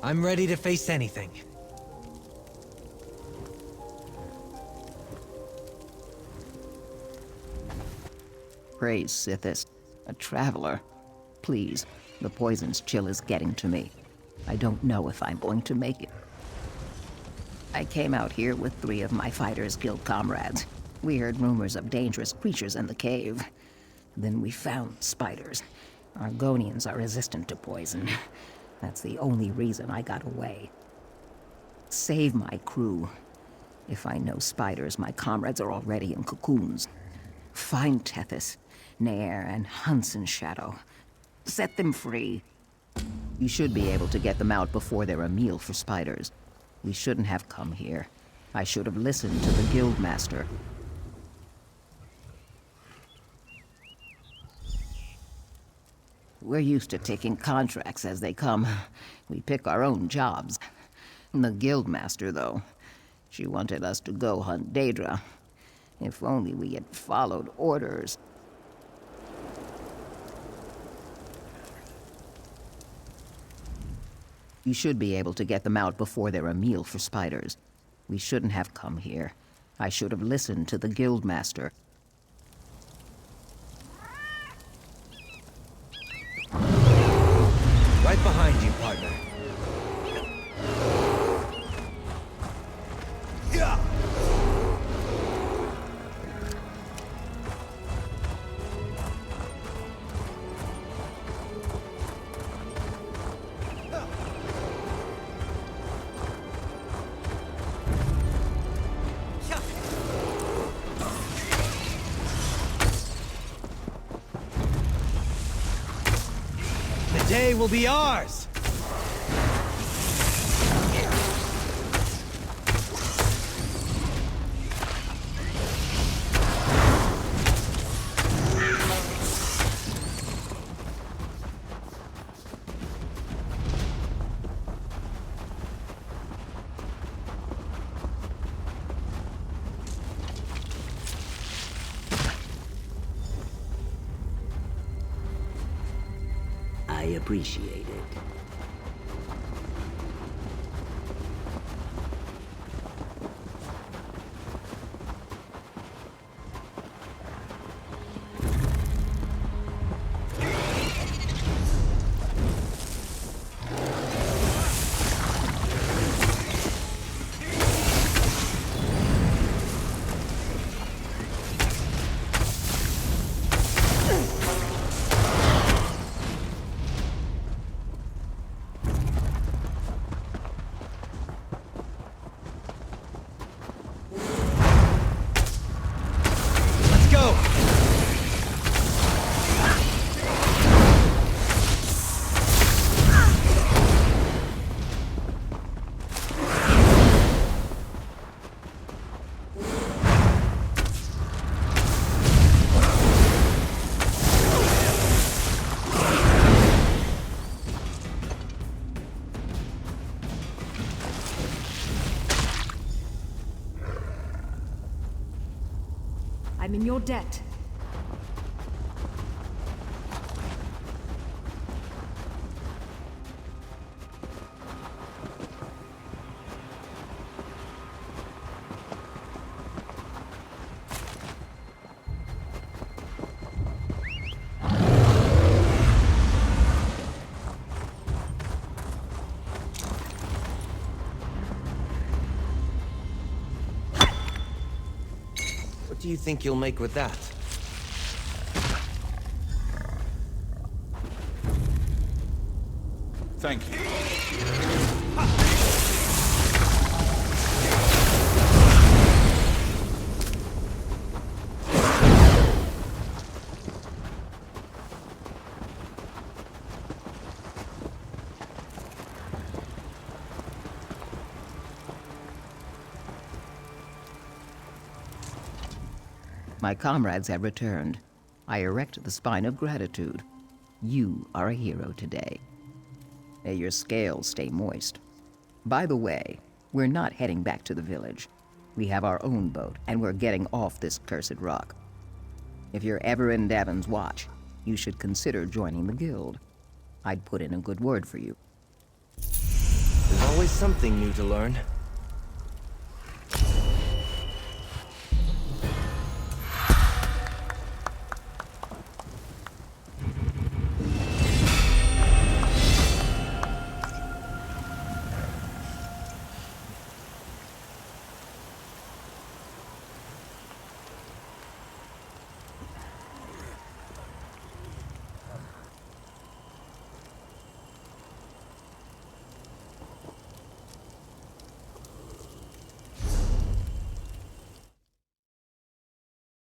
I'm ready to face anything. Praise Sithis. A traveler. Please, the poison's chill is getting to me. I don't know if I'm going to make it. I came out here with 3 of my Fighters Guild comrades. We heard rumors of dangerous creatures in the cave. Then we found spiders. Argonians are resistant to poison. That's the only reason I got away. Save my crew. If I know spiders, my comrades are already in cocoons. Find Tethys, Nair, and Hunson Shadow. Set them free. You should be able to get them out before they're a meal for spiders. We shouldn't have come here. I should have listened to the Guildmaster. We're used to taking contracts as they come. We pick our own jobs. The Guildmaster, though, she wanted us to go hunt Daedra. If only we had followed orders. You should be able to get them out before they're a meal for spiders. We shouldn't have come here. I should have listened to the Guildmaster. Right behind you, partner. The day will be ours! I appreciate it. I'm in your debt. What do you think you'll make with that? Thank you. My comrades have returned. I erect the spine of gratitude. You are a hero today. May your scales stay moist. By the way, we're not heading back to the village. We have our own boat, and we're getting off this cursed rock. If you're ever in Davon's Watch, you should consider joining the guild. I'd put in a good word for you. There's always something new to learn.